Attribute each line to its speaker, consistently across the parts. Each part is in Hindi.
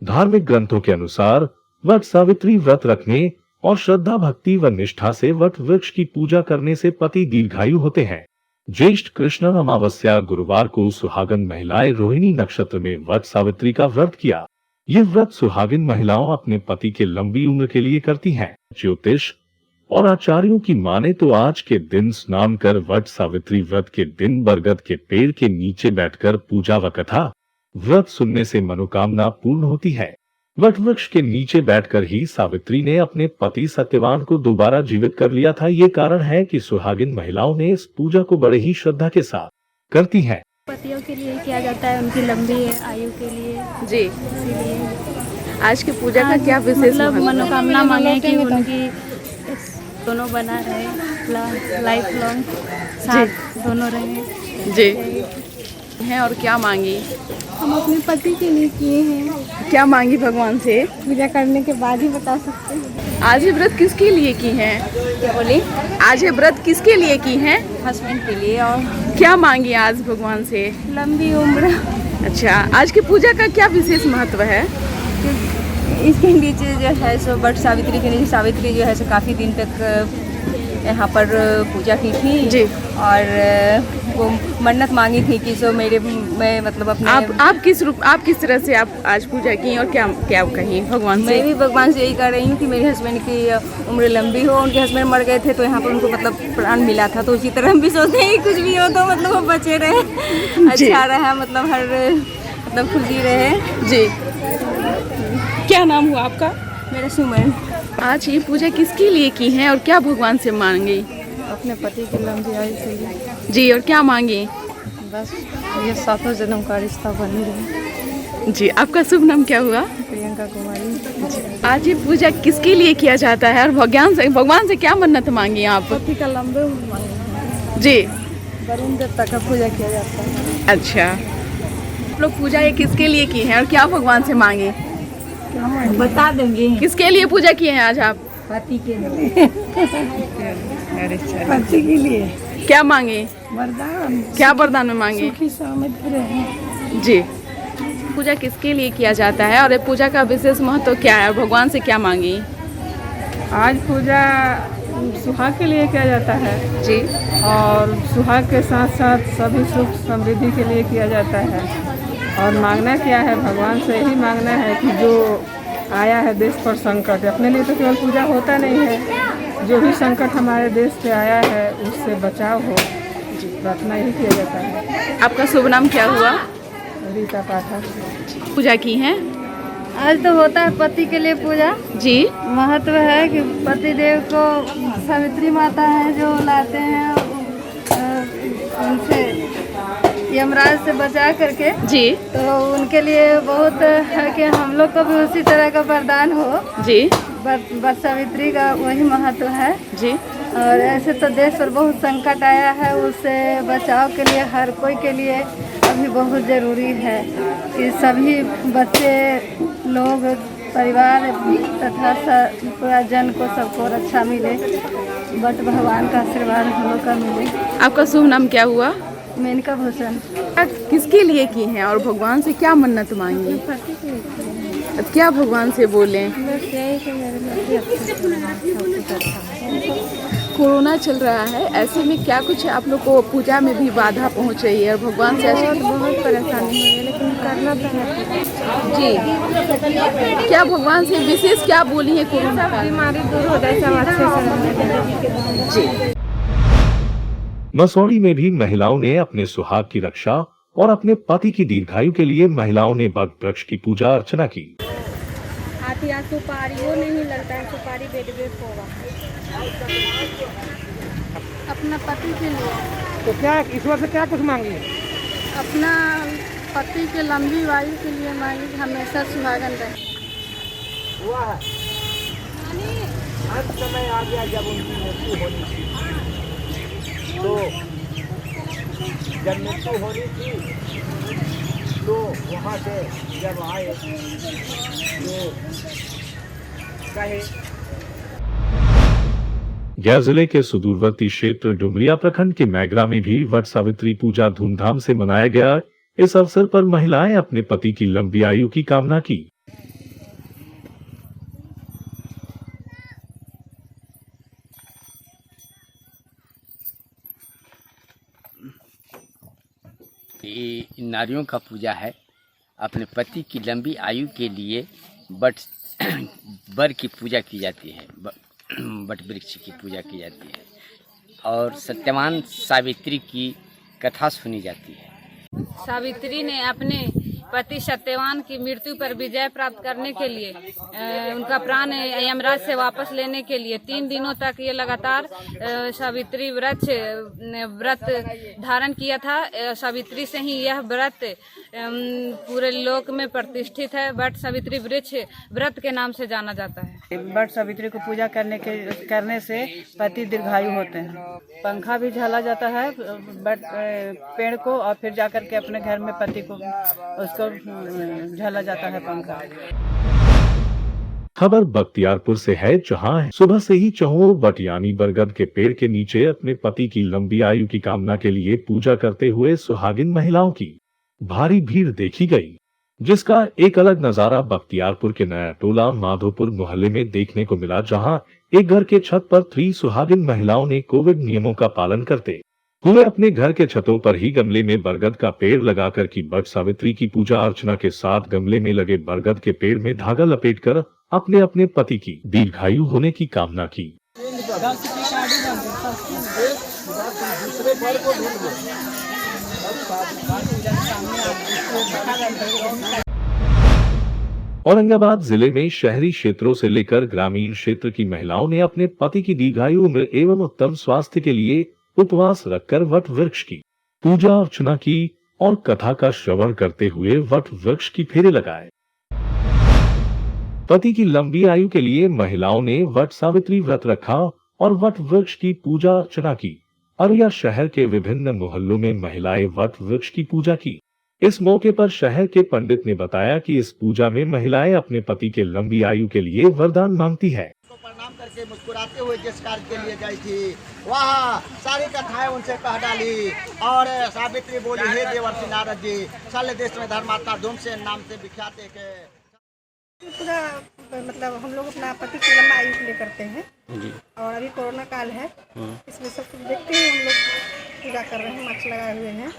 Speaker 1: धार्मिक ग्रंथों के अनुसार वट सावित्री व्रत रखने और श्रद्धा भक्ति व निष्ठा से वट वृक्ष की पूजा करने से पति दीर्घायु होते हैं। ज्येष्ठ कृष्ण अमावस्या गुरुवार को सुहागन महिलाएं रोहिणी नक्षत्र में वट सावित्री का व्रत किया। यह व्रत सुहागिन महिलाओं अपने पति के लंबी उम्र के लिए करती हैं। ज्योतिष और आचार्यों की माने तो आज के दिन स्नान कर वट सावित्री व्रत के दिन बरगद के पेड़ के नीचे बैठकर पूजा व कथा व्रत सुनने से मनोकामना पूर्ण होती है। वट वृक्ष के नीचे बैठकर ही सावित्री ने अपने पति सत्यवान को दोबारा जीवित कर लिया था। ये कारण है कि सुहागिन महिलाओं ने इस पूजा को बड़े ही श्रद्धा के साथ करती हैं।
Speaker 2: पतियों के लिए किया जाता है, उनकी लंबी आयु के लिए जी। इसीलिए
Speaker 3: आज की पूजा का क्या विशेष
Speaker 2: मतलब मनोकामना मांगे कि उनकी दोनों बना रहे, लाइफ लॉन्ग साथ दोनों रहे
Speaker 3: जी हैं। और क्या मांगी?
Speaker 2: हम अपने पति के लिए किए हैं।
Speaker 3: क्या मांगी भगवान से?
Speaker 2: पूजा करने के बाद ही बता सकते हैं।
Speaker 3: आज ये व्रत किसके लिए की हैं?
Speaker 2: क्या बोली?
Speaker 3: आज ये व्रत किसके लिए की हैं?
Speaker 2: हस्बैंड के लिए। और
Speaker 3: क्या मांगी आज भगवान से?
Speaker 2: लंबी उम्र।
Speaker 3: अच्छा, आज की पूजा का क्या विशेष महत्व है?
Speaker 2: इसके नीचे जो है सो वट सावित्री के नीचे सावित्री जो है सो काफ़ी दिन तक यहाँ पर पूजा की थी
Speaker 3: जी।
Speaker 2: और वो मन्नत मांगी थी कि सो मैं मतलब अपने
Speaker 3: आप किस तरह से आप आज पूजा की और क्या क्या कही भगवान से?
Speaker 2: मैं भी भगवान से यही कर रही हूँ कि मेरे हस्बैंड की उम्र लंबी हो। उनके हस्बैंड मर गए थे तो यहाँ पर उनको मतलब प्राण मिला था, तो उसी तरह हम भी सोचते हैं कुछ भी हो तो मतलब वो बचे रहे, अच्छा रहे, मतलब हर मतलब खुशी रहे जी।
Speaker 3: क्या नाम हुआ आपका?
Speaker 2: मेरा सुमन।
Speaker 3: आज ये पूजा किसके लिए की है और क्या भगवान से मांगी?
Speaker 2: अपने पति की लंबी आयु के लिए
Speaker 3: जी। और क्या मांगी?
Speaker 2: बस ये 7 जन्म का रिश्ता बनी रहे
Speaker 3: जी। आपका शुभ नाम क्या हुआ?
Speaker 2: प्रियंका कुमारी।
Speaker 3: आज ये पूजा किसके लिए किया जाता है और भगवान से क्या मन्नत मांगी आप?
Speaker 2: पति का लंबे उम्र मांगी
Speaker 3: जी।
Speaker 2: वरुण देवता का पूजा किया जाता है।
Speaker 3: अच्छा, आप लोग पूजा ये किसके लिए की है और क्या भगवान से मांगे?
Speaker 2: बता देंगे।
Speaker 3: किसके लिए पूजा किए हैं आज आप?
Speaker 2: पति के लिए। पति के लिए
Speaker 3: क्या मांगे?
Speaker 2: वरदान।
Speaker 3: क्या वरदान में मांगे?
Speaker 2: सुखी समृद्ध रहे
Speaker 3: जी। पूजा किसके लिए किया जाता है और ये पूजा का विशेष महत्व क्या है? भगवान से क्या मांगी?
Speaker 4: आज पूजा सुहाग के लिए किया जाता है
Speaker 3: जी।
Speaker 4: और सुहाग के साथ साथ सभी सुख समृद्धि के लिए किया जाता है। और मांगना क्या है? भगवान से यही मांगना है कि जो आया है देश पर संकट, अपने लिए तो केवल पूजा होता नहीं है, जो भी संकट हमारे देश पे आया है उससे बचाव हो, प्रार्थना यही किया जाता है।
Speaker 3: आपका शुभ नाम क्या हुआ?
Speaker 4: रीता पाठक।
Speaker 3: पूजा की है
Speaker 2: आज तो होता है पति के लिए पूजा
Speaker 3: जी।
Speaker 2: महत्व है कि पति देव को सावित्री माता है जो लाते हैं उनसे यमराज से बचा करके
Speaker 3: जी।
Speaker 2: तो उनके लिए बहुत है कि हम लोग को भी उसी तरह का वरदान हो
Speaker 3: जी।
Speaker 2: वट सावित्री का वही महत्व है
Speaker 3: जी।
Speaker 2: और ऐसे तो देश पर बहुत संकट आया है, उससे बचाव के लिए हर कोई के लिए अभी बहुत ज़रूरी है कि सभी बच्चे लोग परिवार तथा पूरा जन को सबको रक्षा मिले, बट भगवान का आशीर्वाद हम लोग का मिले।
Speaker 3: आपका शुभ नाम क्या हुआ?
Speaker 2: मेनका भूषण।
Speaker 3: किसके लिए की हैं और भगवान से क्या मन्नत मांगी? अब क्या भगवान से बोले? कोरोना चल रहा है, ऐसे में क्या कुछ आप लोग को पूजा में भी बाधा पहुंच रही है और भगवान से
Speaker 2: बहुत परेशानी हो रही है, लेकिन करना तो है
Speaker 3: जी। क्या भगवान से विशेष क्या बोली है? कोरोना
Speaker 2: बीमारी दूर हो जाए, सब अच्छे से
Speaker 3: जी।
Speaker 1: मसौड़ी में भी महिलाओं ने अपने सुहाग की रक्षा और अपने पति की दीर्घायु के लिए महिलाओं ने बट वृक्ष की पूजा अर्चना की।
Speaker 2: हाथी सुपारी वो नहीं लगता है, सुपारी बेड होगा अपना पति के लिए।
Speaker 4: तो क्या ईश्वर से क्या कुछ मांगी?
Speaker 2: अपना पति के लंबी आयु के लिए मांगी, हमेशा सुहागन रहे।
Speaker 4: हुआ है अंत समय आ गया जब उनकी मृत्यु होनी थी, तो जब मृत्यु होनी थी तो वहाँ से जब आए तो कहे।
Speaker 1: गया जिले के सुदूरवर्ती क्षेत्र डुमरिया प्रखंड के मैगरा में भी वट सावित्री पूजा धूमधाम से मनाया गया। इस अवसर पर महिलाएं अपने पति की लंबी आयु की कामना की।
Speaker 5: नारियों का पूजा है। अपने पति की लंबी आयु के लिए बर की पूजा की जाती है, बट वृक्ष की पूजा की जाती है और सत्यवान सावित्री की कथा सुनी जाती है।
Speaker 6: सावित्री ने अपने पति सत्यवान की मृत्यु पर विजय प्राप्त करने के लिए उनका प्राण यमराज से वापस लेने के लिए 3 दिनों तक ये लगातार सावित्री व्रत धारण किया था। सावित्री से ही यह व्रत पूरे लोक में प्रतिष्ठित है। वट सावित्री वृक्ष व्रत के नाम से जाना जाता है।
Speaker 4: वट सावित्री को पूजा करने से पति दीर्घायु होते हैं। पंखा भी झला जाता है बट पेड़ को, और फिर जाकर के अपने घर में पति को उसको झला जाता है पंखा।
Speaker 1: खबर बख्तियारपुर से है, जहां सुबह से ही चहुओं वट यानी बरगद के पेड़ के नीचे अपने पति की लंबी आयु की कामना के लिए पूजा करते हुए सुहागिन महिलाओं की भारी भीड़ देखी गई, जिसका एक अलग नजारा बख्तियारपुर के नया टोला माधोपुर मोहल्ले में देखने को मिला, जहां एक घर के छत पर 3 सुहागिन महिलाओं ने कोविड नियमों का पालन करते हुए अपने घर के छतों पर ही गमले में बरगद का पेड़ लगाकर की वट सावित्री की पूजा अर्चना के साथ गमले में लगे बरगद के पेड़ में धागा लपेटकर अपने अपने पति की दीर्घायु होने की कामना की। औरंगाबाद जिले में शहरी क्षेत्रों से लेकर ग्रामीण क्षेत्र की महिलाओं ने अपने पति की दीर्घायु उम्र एवं उत्तम स्वास्थ्य के लिए उपवास रखकर वट वृक्ष की पूजा अर्चना की और कथा का श्रवण करते हुए वट वृक्ष की फेरे लगाए। पति की लंबी आयु के लिए महिलाओं ने वट सावित्री व्रत रखा और वट वृक्ष की पूजा अर्चना की। अररिया शहर के विभिन्न मोहल्लों में महिलाएं वट वृक्ष की पूजा की। इस मौके पर शहर के पंडित ने बताया कि इस पूजा में महिलाएं अपने पति के लंबी आयु के लिए वरदान मांगती है।
Speaker 7: प्रणाम करके मुस्कुराते हुए जिस कार्य के लिए गई थी वहाँ सारी कथाएं उनसे कह डाली और सावित्री बोली, हे देवर्षि नारद जी, साले देश में धर्मात्मा धूम से नाम से विख्यात एक
Speaker 2: पूरा मतलब हम लोग अपना पति की लंबा आयु के लिए करते हैं और अभी कोरोना काल है, इसमें सब कुछ देखते हुए हम लोग पूजा कर रहे हैं, मास्क लगाए हुए हैं।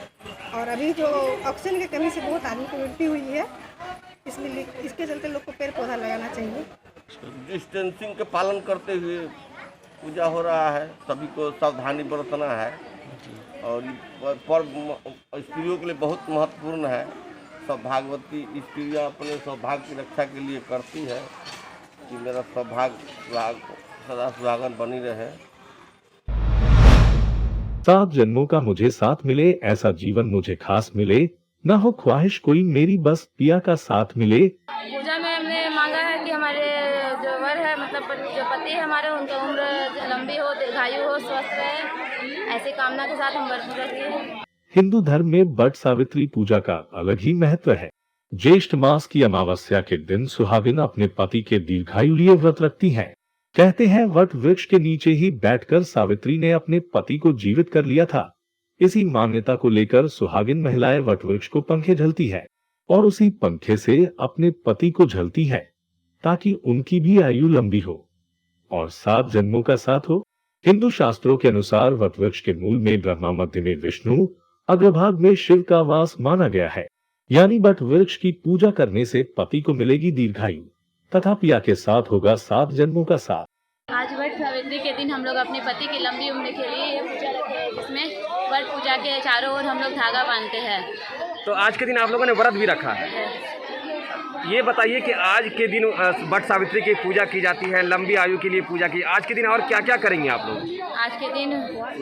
Speaker 2: और अभी जो ऑक्सीजन की कमी से बहुत आदमी को मृत्यु हुई है, इसलिए इसके चलते लोग को पेड़ पौधा लगाना चाहिए।
Speaker 8: डिस्टेंसिंग के पालन करते हुए पूजा हो रहा है, सभी को सावधानी बरतना है और पर्व स्त्रियों के लिए बहुत महत्वपूर्ण है। सौभाग्यवती स्त्रियाँ अपने सौभाग्य की रक्षा के लिए करती है कि मेरा सौभाग्य सदा सुहागन बनी रहे।
Speaker 1: 7 जन्मों का मुझे साथ मिले, ऐसा जीवन मुझे खास मिले, न हो ख्वाहिश कोई मेरी, बस पिया का साथ मिले।
Speaker 6: पूजा में हमने मांगा है कि हमारे जो वर है, मतलब जो पति है हमारे, उनकी उम्र लंबी हो, दीर्घायु हो, स्वस्थ रहे, ऐसी कामना के साथ हम वर पूजा किए।
Speaker 1: हिंदू धर्म में वट सावित्री पूजा का अलग ही महत्व है। ज्येष्ठ मास की अमावस्या के दिन सुहागिन अपने पति के दीर्घायु लिए व्रत रखती हैं। कहते हैं वट वृक्ष के नीचे ही बैठकर सावित्री ने अपने पति को जीवित कर लिया था। इसी मान्यता को लेकर सुहागिन महिलाएं वट वृक्ष को पंखे झलती है और उसी पंखे से अपने पति को झलती है ताकि उनकी भी आयु लंबी हो और 7 जन्मों का साथ हो। हिंदू शास्त्रों के अनुसार वट वृक्ष के मूल में ब्रह्मा, मध्य में विष्णु, अग्रभाग में शिव का वास माना गया है। यानी वट वृक्ष की पूजा करने से पति को मिलेगी दीर्घायु तथा पिया के साथ होगा 7 जन्मों का साथ।
Speaker 6: आज वट सावित्री के दिन हम लोग अपने पति की लंबी उम्र के लिए ये पूजा रखे हैं, जिसमें वट पूजा के चारों ओर हम लोग धागा बांधते हैं।
Speaker 9: तो आज के दिन आप लोगों ने व्रत भी रखा है। ये बताइए कि आज के दिन वट सावित्री की पूजा की जाती है, लंबी आयु के लिए पूजा की। आज के दिन और क्या क्या करेंगे आप लोग?
Speaker 6: आज के दिन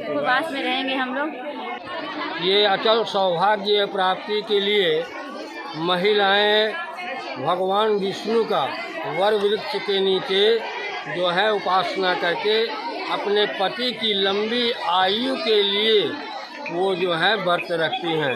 Speaker 6: उपवास में रहेंगे हम लोग।
Speaker 10: ये अचल सौभाग्य प्राप्ति के लिए महिलाएं भगवान विष्णु का वर वृक्ष के नीचे जो है उपासना करके अपने पति की लंबी आयु के लिए वो जो है व्रत रखती हैं।